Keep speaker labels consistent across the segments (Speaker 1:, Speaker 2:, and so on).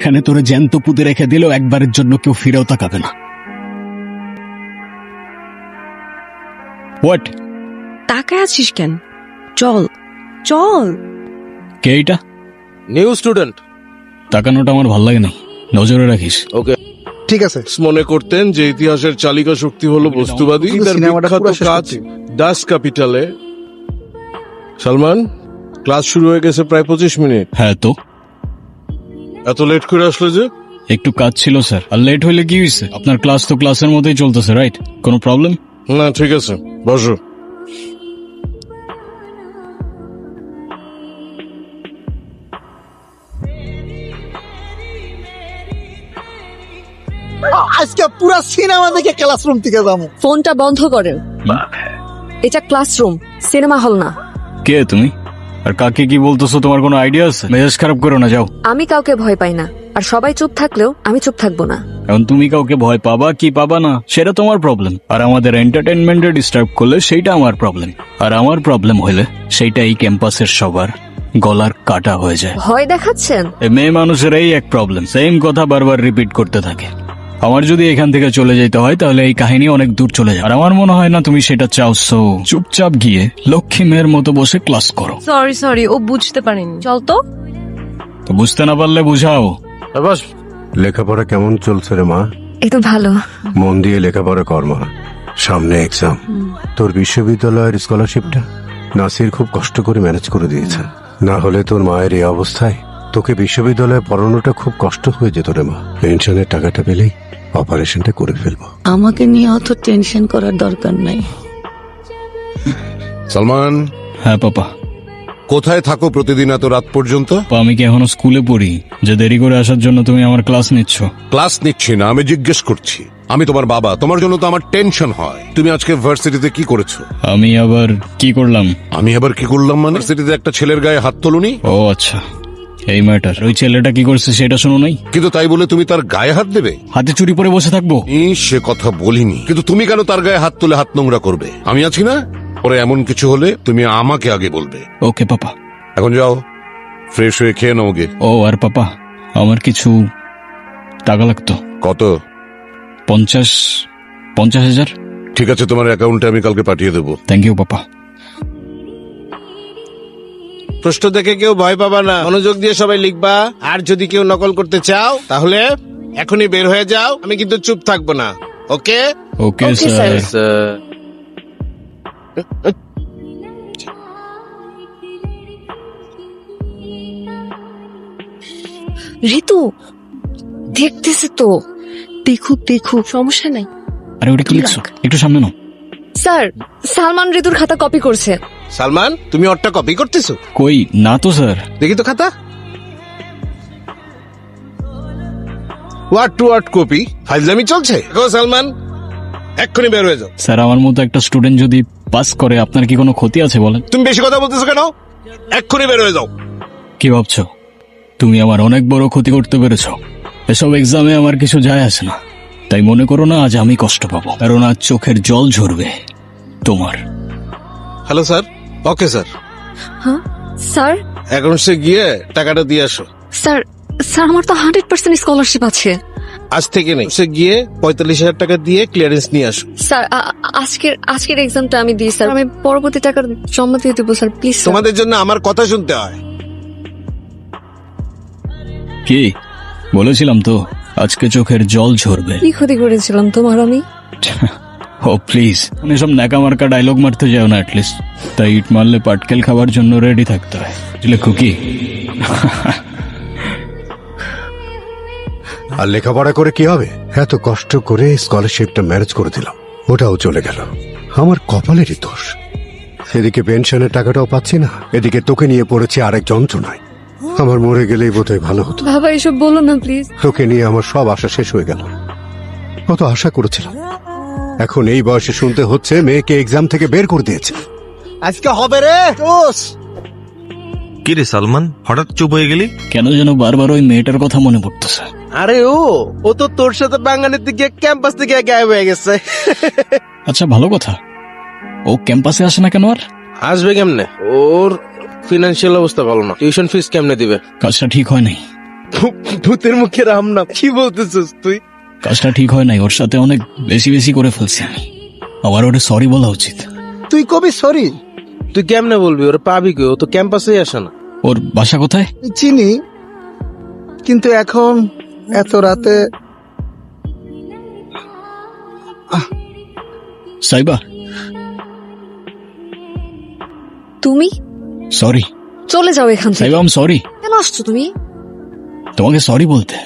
Speaker 1: এখানে তোরে জ্যান্ত পুঁতে রেখে দিলেও একবারের জন্য কেউ ফিরেও তাকাবে না। হোয়াট?
Speaker 2: তাকায় আছিস কেন? চল চল।
Speaker 1: কে এটা?
Speaker 3: New student.
Speaker 1: তাকানোটা আমার ভাল লাগে না, নজরে রাখিস।
Speaker 3: ওকে,
Speaker 4: ঠিক আছে।
Speaker 3: মনে করতেন যে ইতিহাসের চালিকা শক্তি হলো বস্তুবাদী। তার
Speaker 4: সিনেমাটা
Speaker 3: বিখ্যাত
Speaker 4: পুরো শেষ
Speaker 3: কাজ
Speaker 4: করছি।
Speaker 3: ডাস ক্যাপিটালে। সালমান, ক্লাস শুরু হয়ে গেছে প্রায় 25 মিনিট।
Speaker 1: হ্যাঁ তো
Speaker 3: এত লেট করে আসলে যে?
Speaker 1: একটু কাজ ছিল স্যার। আর লেট হইলে কি হয়েছে? আপনার ক্লাস তো ক্লাসের মধ্যেই চলতেছে, রাইট? কোনো প্রবলেম?
Speaker 3: না, ঠিক আছে, বসো।
Speaker 4: আজকে পুরো সিনেমা দেখে ক্লাসরুম থেকে যাবো।
Speaker 2: ফোনটা বন্ধ করেন। এটা ক্লাসরুম, সিনেমা হল না।
Speaker 1: কে তুমি? আর কাকে কি বলতেছো তোমার কোনো আইডিয়া আছে? মেজাজ খারাপ করো না, যাও।
Speaker 2: আমি কাউকে ভয় পাই না, আর সবাই চুপ থাকলেও আমি চুপ থাকবো না।
Speaker 1: এখন তুমি কাউকে ভয় পাবা কি পাবা না সেটা তোমার প্রবলেম, আর আমাদের এন্টারটেইনমেন্টে ডিস্টার্ব করলে সেইটা আমার প্রবলেম। আর আমার প্রবলেম হইলে সেইটা এই ক্যাম্পাসের সবার গলার কাটা হয়ে যায়।
Speaker 2: ভয় দেখাচ্ছেন?
Speaker 1: এই মেয়ে মানুষের এই এক প্রবলেম, সেম কথা বারবার রিপিট করতে থাকে। আমার যদি এখান থেকে চলে যেতে হয় তাহলে এই কাহিনী অনেক দূর চলে যায়, আর আমার মনে হয় না তুমি সেটা চাও। সো চুপচাপ গিয়ে লক্ষ্মী মেয়ের মতো বসে ক্লাস করো।
Speaker 5: সরি ও বুঝতে পারেনি। চল তো।
Speaker 1: তো বুঝতে না পারলে বুঝাও।
Speaker 3: বাস,
Speaker 6: লেখাপড়া কেমন চলছে রে মা?
Speaker 2: এই তো ভালো।
Speaker 6: মন দিয়ে লেখাপড়া কর মা, সামনে এক্সাম। তোর বিশ্ববিদ্যালয়ের স্কলারশিপটা নাসির খুব কষ্ট করে ম্যানেজ করে দিয়েছে, না হলে তোর মায়ের এই অবস্থায় তোকে বিশ্ববিদ্যালয়ে পড়ানোটা খুব কষ্ট হয়ে যেত রে মা। পেনশনের টাকাটা পেলেই অপারেশনটা করে ফেলবো।
Speaker 7: আমাকে নিয়ে অত টেনশন করার দরকার নাই।
Speaker 8: সালমান,
Speaker 1: হ্যাঁ পাপা।
Speaker 8: কোথায় থাকো প্রতিদিন এত রাত পর্যন্ত?
Speaker 1: পাপা, আমি কি এখনো স্কুলে পড়ি যে দেরি করে আসার জন্য তুমি আমার ক্লাস নিচ্ছ?
Speaker 8: ক্লাস নিচ্ছি না, আমি জিজ্ঞেস করছি। আমি তোমার বাবা, তোমার জন্য তো আমার টেনশন হয়। তুমি আজকে ভার্সিটিতে কি করেছো?
Speaker 1: আমি আবার কি করলাম?
Speaker 8: আমি আবার কি করলাম মানে? ভার্সিটিতে একটা ছেলের গায়ে হাত তোলনি?
Speaker 1: ও আচ্ছা, এই ম্যাটার। ওই ছেলেটা কি করছে সেটা শোনো নাই?
Speaker 8: কিন্তু তাই বলে তুমি তার গায়ে হাত দেবে?
Speaker 1: হাতে চুরি পরে বসে থাকবো?
Speaker 8: সে কথা বলিনি, কিন্তু তুমি কেন তার গায়ে হাত তুলে হাত নোংরা করবে? আমি আছি না? পরে এমন কিছু হলে তুমি আমাকে আগে বলবে।
Speaker 1: ওকে পাপা।
Speaker 8: এখন যাও, ফ্রেশ হয়ে খেয়ে নাও গে।
Speaker 1: ও আর পাপা, আমার কিছু টাকা লাগতো।
Speaker 8: কত?
Speaker 1: 50,000।
Speaker 8: ঠিক আছে, তোমার অ্যাকাউন্টে আমি কালকে পাঠিয়ে দেবো।
Speaker 1: Thank you papa.
Speaker 3: প্রশ্ন দেখে কেউ ভয় পাবা না, মনোযোগ দিয়ে সবাই লিখবা। আর যদি কেউ নকল করতে চাও তাহলে এখনই বের হয়ে যাও, আমি কিন্তু চুপ থাকবো না। ওকে?
Speaker 1: ওকে
Speaker 2: Okay,
Speaker 1: স্যার।
Speaker 2: sir. ঋতু দেখতেছে তো। দেখুক দেখুক, সমস্যা নাই।
Speaker 1: আরে ওটা কি লিখছো? একটু সামনে নাও।
Speaker 2: স্যার, সালমান ঋতুর খাতা কপি করছে।
Speaker 3: সালমান, তুমি ওরটা কপি করতেছো?
Speaker 1: কই না তো স্যার।
Speaker 3: দেখি তো খাতা। ওয়ার্ড টু ওয়ার্ড কপি, ফাইজলামি চলছে। দেখো সালমান, এক্ষুনি বের হয়ে যাও।
Speaker 1: স্যার, আমার মতো একটা স্টুডেন্ট যদি পাস করে আপনার কি কোনো ক্ষতি আছে বলেন?
Speaker 3: তুমি বেশি কথা বলতেছো কেন? এক্ষুনি বের হয়ে যাও।
Speaker 1: কি ভাবছো তুমি আমার অনেক বড় ক্ষতি করতে পেরেছ? এসব এক্সামে আমার কিছু যায় আসে না, তাই মনে করো না আজ আমি কষ্ট পাবো, কারণ আজ চোখের জল ঝরবে তোমার।
Speaker 3: Hello sir. ওকে স্যার,
Speaker 2: হ্যাঁ স্যার।
Speaker 3: অ্যাকাউন্টসে গিয়ে টাকাটা দিয়ে আসো।
Speaker 2: স্যার, স্যার আমার তো 100% স্কলারশিপ আছে।
Speaker 3: আজ থেকে নেই, সে গিয়ে 45,000 টাকা দিয়ে ক্লিয়ারেন্স নিয়ে আসো।
Speaker 2: স্যার আজকের এক্সামটা আমি দিই স্যার, আমি পরবর্তী টাকা জমা দিয়ে দেবো স্যার, প্লিজ।
Speaker 3: তোমাদের জন্য আমার কথা শুনতে হয়।
Speaker 1: কি বলেছিলাম তো আজকে চোখের জল ঝরবে।
Speaker 2: কি ক্ষতি করেছিলাম তোমার আমি?
Speaker 1: ও প্লিজ, এসব ন্যাকা মার্কা ডায়লগ মারতে যাও না অ্যাটলিস্ট। তাই ইট মারলে পাটকেল খাওয়ার জন্য রেডি থাকতে হয়, বুঝলে খুকি?
Speaker 6: আর লেখাপড়া করে কি হবে? এত কষ্ট করে স্কলারশিপটা ম্যানেজ করে দিলাম, ওটাও চলে গেল। আমার কপালেরই দোষ। এদিকে পেনশনের টাকাটাও পাচ্ছি না, এদিকে তোকে নিয়ে পড়েছি আরেক যন্ত্রণায়। আমার মরে গেলেই বোধহয় ভালো হতো।
Speaker 2: বাবা এসব বলো না প্লিজ।
Speaker 6: তোকে নিয়ে আমার সব আশা শেষ হয়ে গেল। কত আশা করেছিলাম, এখন এই বয়সে শুনতে হচ্ছে মেয়েকে এক্সাম থেকে বের করে দিয়েছে।
Speaker 4: আজকে হবে রে দোস।
Speaker 9: কি রে সালমান, হঠাৎ চুপ হয়ে গেলি?
Speaker 1: কেন যেন বারবার ওই মেয়েটার কথা মনে পড়তেছে।
Speaker 3: আরে ও তো তোর সাথে বাঙালির দিকে ক্যাম্পাস থেকে গায়েব হয়ে গেছে।
Speaker 1: আচ্ছা ভালো কথা, ও ক্যাম্পাসে আসে না কেন? আর
Speaker 3: আসবে কেমনে? ওর ফিনান্সিয়াল অবস্থা ভালো না, টিউশন ফিস কেমনে দিবে?
Speaker 1: কাজটা ঠিক হয় নাই।
Speaker 3: ভূতের মুখে রাম না, কি বলতেছিস তুই?
Speaker 1: কাজটা ঠিক হয় নাই, ওর সাথে অনেক বেশি বেশি করে ফেলছি আমি। আমার ওটা সরি বলা উচিত।
Speaker 4: তুই কবি সরি?
Speaker 3: তুই কেমনে বলবি? ওরা পাবি কে? ও তো ক্যাম্পাসেই আসে না।
Speaker 1: ওর বাসা কোথায়?
Speaker 4: চিনি, কিন্তু এখন এত রাতে
Speaker 1: সাইবা,
Speaker 2: তুমি
Speaker 1: সরি।
Speaker 2: চলে যাও এখান থেকে।
Speaker 1: সাইবা, আম সরি।
Speaker 2: কেন আসছো তুমি?
Speaker 1: তোমাকে সরি বলতে।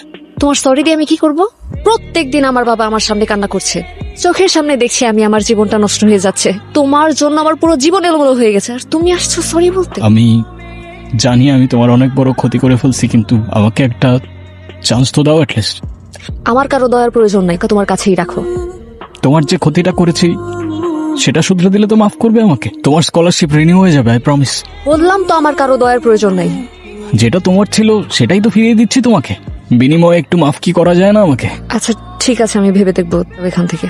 Speaker 2: তোমার সরি দিয়ে আমি কি করব? প্রত্যেকদিন আমার বাবা আমার সামনে কান্না করছে, চোখের সামনে দেখছি আমি আমার জীবনটা নষ্ট হয়ে যাচ্ছে। তোমার জন্য আমার পুরো জীবন এলোমেলো হয়ে গেছে, আর তুমি আসছো সরি বলতে।
Speaker 1: আমি জানি আমি তোমার অনেক বড় ক্ষতি করে ফেলছি, কিন্তু আমাকে একটা চান্স তো দাও অ্যাটলিস্ট।
Speaker 2: আমার কারো দয়ার প্রয়োজন নাই, তোমার কাছেই রাখো।
Speaker 1: তোমার যে ক্ষতিটা করেছি সেটা শুধরে দিলে তো মাফ করবে আমাকে। তোমার স্কলারশিপ রিনিউ হয়ে যাবে, আই প্রমিস।
Speaker 2: বললাম তো আমার কারো দয়ার প্রয়োজন নাই।
Speaker 1: যেটা তোমার ছিল সেটাই তো ফিরিয়ে দিচ্ছি তোমাকে, বিনিময়ে একটু মাফ কি করা যায় না আমাকে?
Speaker 2: আচ্ছা ঠিক আছে, আমি ভেবে দেখবো এখান থেকে।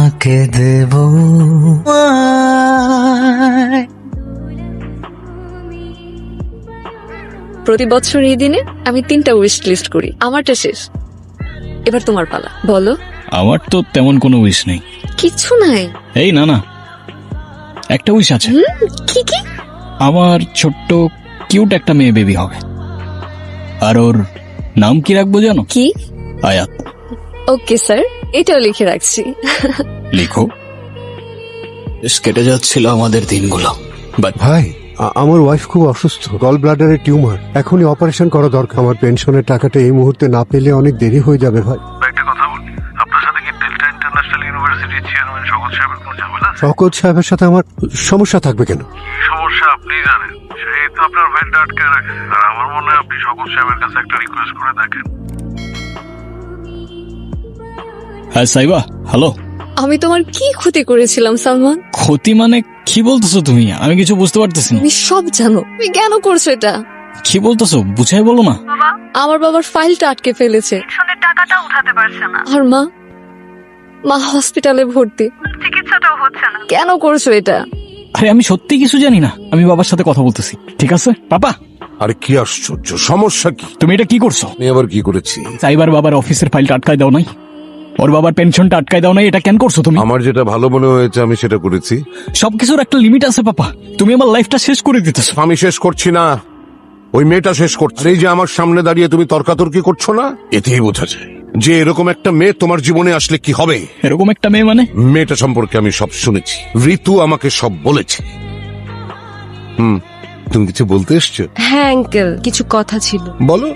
Speaker 4: আঁকে দেব
Speaker 2: প্রতি বছর এই দিনে আমি 3টা উইশ লিস্ট করি, আমারটা শেষ, এবার তোমার পালা, বলো।
Speaker 1: আমার তো তেমন কোনো উইশ নেই।
Speaker 2: কিছু নাই?
Speaker 1: এই না না, একটা উইশ আছে।
Speaker 2: কি কি?
Speaker 1: আমার ছোট্ট কিউট একটা মেয়ে বেবি হবে, আর ওর নাম কি রাখবো জানো?
Speaker 2: কি?
Speaker 1: আয়াত।
Speaker 2: ওকে স্যার, এটাও লিখে রাখছি।
Speaker 1: লিখো। বেশ কেটে যাচ্ছিল আমাদের দিনগুলো, বাট
Speaker 6: ভাই, আমার ওয়াইফ খুব অসুস্থ, গল ব্লাডারের টিউমার, এখনই অপারেশন করা দরকার। আমার পেনশনের টাকাটা এই মুহূর্তে না পেলে অনেক দেরি হয়ে যাবে ভাই।
Speaker 9: একটা কথা বলি, আপনার সাথে কি ডেল্টা ইন্টারন্যাশনাল ইউনিভার্সিটির চেয়ারম্যান শওকত সাহেবের কোনো ঝামেলা আছে?
Speaker 6: শওকত সাহেবের সাথে আমার সমস্যা থাকবে কেন?
Speaker 9: কি সমস্যা আপনি জানেন, সেই তো আপনার ভাইটা আটকে রাখছে। আর আমার মনে হয় আপনি শওকত সাহেবের কাছে একটা রিকোয়েস্ট করে দেখেন।
Speaker 1: হ্যাঁ সাইবা, হ্যালো।
Speaker 2: আমি তোমার কি ক্ষতি করেছিলাম সালমান?
Speaker 1: ক্ষতি মানে কি বলতেছো তুমি? আমি কিছু বুঝতে পারতেছি না।
Speaker 2: তুমি সব জানো, তুমি কেন করছো এটা?
Speaker 1: কি বলতেছো বুঝাই বলো না।
Speaker 2: আমার বাবার ফাইলটা আটকে ফেলেছে,
Speaker 5: টাকাটা উঠাতে পারছে না,
Speaker 2: আর মা মা হসপিটালে ভর্তি,
Speaker 5: চিকিৎসাটাও হচ্ছে না।
Speaker 2: কেন করছো এটা?
Speaker 1: আরে আমি সত্যি কিছু জানি না, আমি বাবার সাথে কথা বলতেছি। ঠিক আছে পাপা?
Speaker 8: আরে কি আশ্চর্য, সমস্যা কি?
Speaker 1: তুমি এটা কি করছো?
Speaker 8: আমি আবার কি করেছি?
Speaker 1: সাইবার বাবার অফিসের ফাইলটা আটকায় দাও নাই, ওর বাবার পেনশনটা আটকায় দাও নাই, এটা কেন করছো তুমি?
Speaker 8: আমার যেটা ভালো মনে হয়েছে আমি সেটা করেছি।
Speaker 1: সবকিছুর একটা লিমিট আছে পাপা, তুমি আমার লাইফটা শেষ করে দিতেছো।
Speaker 8: আমি শেষ করছি না, ওই মেয়েটা শেষ করছে। আর এই যে আমার সামনে দাঁড়িয়ে তুমি তর্কাতর্কি করছো না, এতেই বোঝা যায় যে এরকম একটা মেয়ে তোমার জীবনে আসলে কি হবে।
Speaker 1: এরকম একটা মেয়ে মানে?
Speaker 8: মেয়েটা সম্পর্কে আমি সব শুনেছি, ঋতু আমাকে সব বলেছে। তুমি কিছু বলতে এসছো?
Speaker 5: হ্যাঁ আঙ্কেল, কিছু কথা ছিল।
Speaker 8: বলো।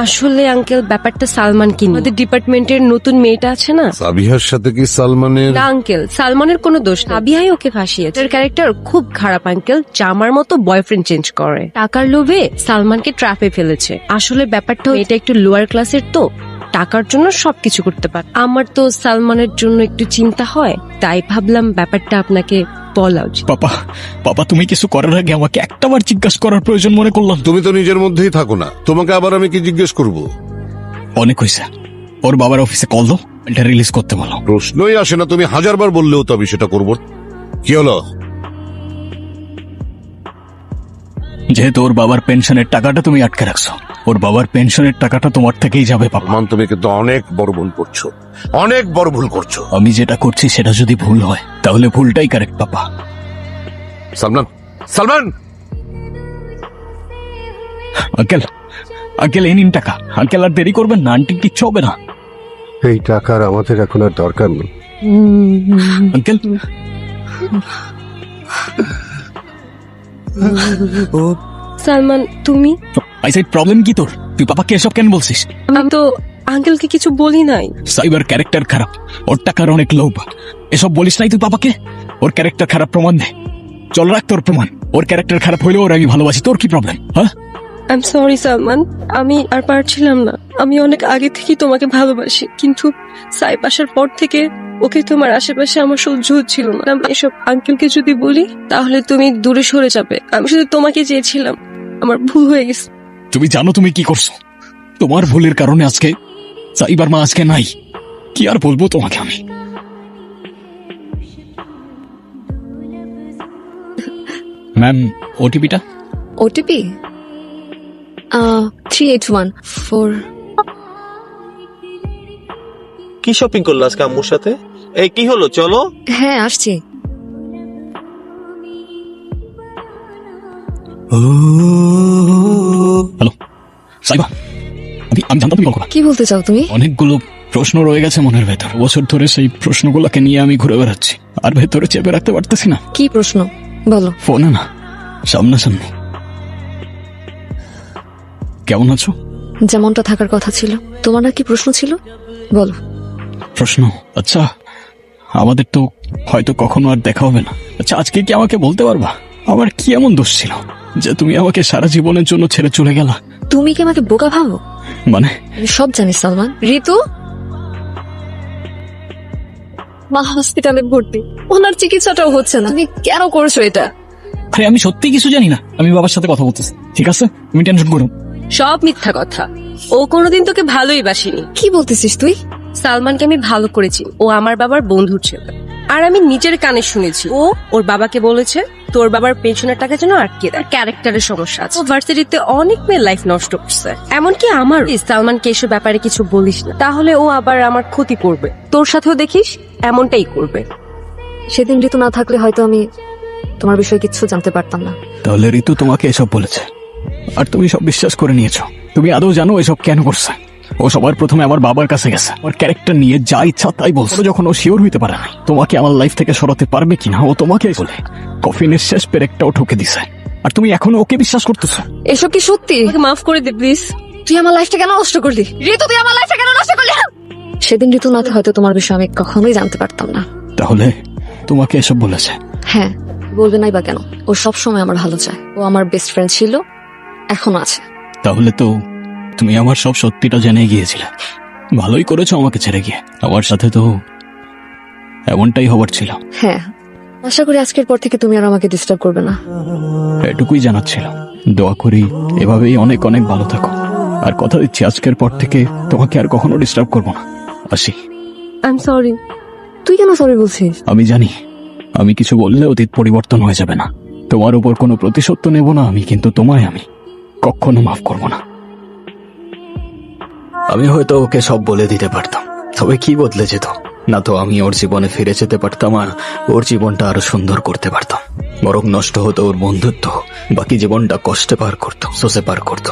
Speaker 5: আসলে আঙ্কেল, ব্যাপারটা সালমান কি নিয়ে। আমাদের ডিপার্টমেন্টের নতুন মেয়েটা আছে না,
Speaker 8: সাবিহার সাথে কি সালমানের?
Speaker 5: না আঙ্কেল, সালমানের কোনো দোষ নেই, সাবিহাই ওকে ফাঁসিয়েছে। ওর ক্যারেক্টার খুব খারাপ আঙ্কেল, জামার মতো বয়ফ্রেন্ড চেঞ্জ করে, টাকার লোভে সালমানকে ট্র্যাপে ফেলেছে। আসলে ব্যাপারটা এটা একটু লোয়ার ক্লাসের, তো টাকার জন্য সবকিছু করতে পারে। আমার তো সালমানের জন্য একটু চিন্তা হয়, তাই ভাবলাম ব্যাপারটা আপনাকে বলা উচিত।
Speaker 1: পাপা, পাপা তুমি কিছু করার আগে আমাকে একটাবার জিজ্ঞাসা করার প্রয়োজন মনে করলাম।
Speaker 8: তুমি তো নিজের মধ্যেই থাকো না, তোমাকে আবার আমি কি জিজ্ঞেস করব?
Speaker 1: অনেক হয়েছে, ওর বাবার অফিসে কল দাও, এটা রিলিজ করতে বলো।
Speaker 8: প্রশ্নই আসে না, তুমি হাজারবার বললেও তো আমি সেটা করবো। কি হলো?
Speaker 1: যেহেতু ওর বাবার পেনশনের টাকাটা তুমি আটকে রাখছো, ওর বাবার পেনশনের টাকাটা তোমার থেকেই যাবে পাপা।
Speaker 8: মান, তুমি কিন্তু অনেক বড় ভুল করছো, অনেক বড় ভুল করছো।
Speaker 1: আমি যেটা করছি সেটা যদি ভুল হয় তাহলে ভুলটাই কারেক্ট পাপা।
Speaker 8: সালমান, সালমান!
Speaker 1: আঙ্কেল, আঙ্কেল এই নিন টাকা। আঙ্কেল আর দেরি করবেন না, আন্টি কিচ্ছু হবে না।
Speaker 6: এই টাকার আমাদের এখন আর দরকার নেই।
Speaker 1: আঙ্কেল,
Speaker 5: সালমান, তুমি?
Speaker 1: আই সাইড প্রবলেম কি তোর? তুই পাপাকে এসব কেন বলছিস?
Speaker 5: আমি তো আঙ্কেলকে কিছু বলি নাই।
Speaker 1: সাইবার ক্যারেক্টার খারাপ, ওর টাকার অনেক লোভ, এসব বলিস নাই তুই পাপাকে? ওর ক্যারেক্টার খারাপ প্রমাণ দে, চল রাখ তোর প্রমাণ। ওর ক্যারেক্টার খারাপ হইলেও ওর আমি ভালোবাসি, তোর কি প্রবলেম? হ্যাঁ,
Speaker 5: আই এম সরি সালমান, আমি আর পারছিলাম না। আমি অনেক আগে থেকেই তোমাকে ভালোবাসি, কিন্তু সাইব আসার পর থেকে ওকে তোমার আশেপাশে আমার সহ্য হচ্ছিল না। আমি এসব আঙ্কেলকে যদি বলি তাহলে তুমি দূরে সরে যাবে। আমি শুধু তোমাকে চেয়েছিলাম, আমার ভুল হয়ে গেছে।
Speaker 1: তুমি জানো তুমি কি করছো? তোমার ভুলের কারণে আজকে সাইবার মা আজকে নাই। কি আর বলবো তোমাকে আমি? ম্যাম ওটিপিটা।
Speaker 2: ওটিপি 3814।
Speaker 10: কি শপিং করলো আজকে আম্মুর সাথে? এই কি হলো, চলো।
Speaker 2: হ্যাঁ আসছি।
Speaker 1: হ্যালো সাইবা, আমি জানতাম তুমি কল করবা।
Speaker 2: কি বলতে চাও তুমি?
Speaker 1: অনেকগুলো প্রশ্ন রয়ে গেছে মনের ভেতর, বছর ধরে সেই প্রশ্নগুলোকে নিয়ে আমি ঘুরে বেড়াচ্ছি, আর ভেতরে চেপে রাখতে পারতেছি না।
Speaker 2: কি প্রশ্ন বলো?
Speaker 1: ফোনে না, সামনাসামনি। কেমন আছো?
Speaker 2: যেমনটা থাকার কথা ছিল। তোমার আর কি প্রশ্ন ছিল বলো?
Speaker 1: প্রশ্ন? আচ্ছা, আমাদের তো হয়তো কখনো আর দেখা হবে না। আচ্ছা, আজকে কি আমাকে বলতে পারবা আমার কি এমন দোষ ছিল যে তুমি আমাকে সারা জীবনের জন্য ছেড়ে চলে গেলা?
Speaker 2: তুমি কি আমাকে বোকা ভাবো?
Speaker 1: মানে
Speaker 2: আমি সব জানি সালমান। ঋতু মা হসপিটালে ভর্তি, ওনার চিকিৎসাটাও হচ্ছে না। তুমি কেন করছো এটা?
Speaker 1: আরে আমি সত্যি কিছু জানি না, আমি বাবার সাথে কথা বলতেছি। ঠিক আছে, তুমি টেনশন করো।
Speaker 5: সব মিথ্যা কথা। ও কোনোদিন তোকে ভালোই বাসিনি।
Speaker 2: কি বলতেছিস তুই?
Speaker 5: সালমানকে আমি ভালো করেছি, ও আমার বাবার বন্ধুর ছিল। আর আমি নিজের কানে শুনেছি ও ওর বাবাকে বলেছে তোর বাবার পেনশনের টাকা যেন আটকে দেয়। ক্যারেক্টারের সমস্যা আছে। ও ভার্সিটিতে অনেক মেয়ে লাইফ নষ্ট করছে, এমনকি আমার। সালমানকে এসব ব্যাপারে কিছু বলিস না, তাহলে ও আবার আমার ক্ষতি করবে। তোর সাথেও দেখিস এমনটাই করবে।
Speaker 2: সেদিন ঋতু না থাকলে হয়তো আমি তোমার বিষয়ে কিচ্ছু জানতে পারতাম না।
Speaker 1: তাহলে ঋতু তোমাকে এসব বলেছে আর তুমি সব বিশ্বাস করে নিয়েছো? তুমি আদৌ জানো এসব কেন করছে? ও সবার প্রথমে আমার বাবার কাছে গেছে, ওর ক্যারেক্টার নিয়ে যা ইচ্ছা তাই বলছে। যখন ও শিওর হইতে পারে না তোমাকে আমার লাইফ থেকে সরাতে পারবে কিনা, ও তোমাকে বলে কফিনের শেষ পেরেকটাও ঠকে দিছে, আর তুমি এখনো ওকে বিশ্বাস করতেছো?
Speaker 2: এসব কি সত্যি?
Speaker 5: আমাকে মাফ করে দে প্লিজ।
Speaker 2: তুই আমার লাইফটা কেন নষ্ট করলি? ঋতু তুই আমার লাইফটা কেন নষ্ট করলি? সেদিন ঋতু না হয়তো তোমার বিষয়ে আমি কখনোই জানতে পারতাম না।
Speaker 1: তাহলে তোমাকে এসব বলেছে?
Speaker 2: হ্যাঁ, বলবে নাই বা কেন? ও সব সময় আমার ভালো চায়। ও আমার বেস্ট ফ্রেন্ড ছিল, এখনো আছে।
Speaker 1: তাহলে তো তুমি আমার সব সত্যিটা জেনে গিয়েছিলে। ভালোই করেছো আমাকে ছেড়ে গিয়ে। আমার সাথে তো এমনটাই হবার ছিল।
Speaker 2: হ্যাঁ, আশা করি আজকের পর থেকে তুমি আর আমাকে ডিস্টার্ব করবে না।
Speaker 1: এটুকুই জানাচ্ছিল। দোয়া করি এভাবেই অনেক অনেক ভালো থাকো, আর কথা দিচ্ছি আজকের পর থেকে তোমাকে আর কখনো ডিস্টার্ব করবো না। আসি।
Speaker 5: I am sorry.
Speaker 2: তুই কেন সরি বলছিস?
Speaker 1: আমি জানি আমি কিছু বললে অতীত পরিবর্তন হয়ে যাবে না। তোমার উপর কোনো প্রতিশোধ তো নেব না আমি, কিন্তু তোমায় আমি কখনো মাফ করব না। আমি হয়তো ওকে সব বলে দিতে পারতাম, তবে কি বদলে যেত? না তো আমি ওর জীবনে ফিরে যেতে পারতাম আর ওর জীবনটা আরো সুন্দর করতে পারতাম, বরং নষ্ট হতো ওর বন্ধুত্ব। বাকি জীবনটা কষ্টে পার করতো, সোসে পার করতো।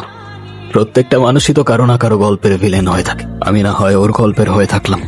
Speaker 1: প্রত্যেকটা মানুষই তো কারো না কারো গল্পের ভিলেন হয়ে থাকে। আমি না হয় ওর গল্পের হয়ে থাকলাম।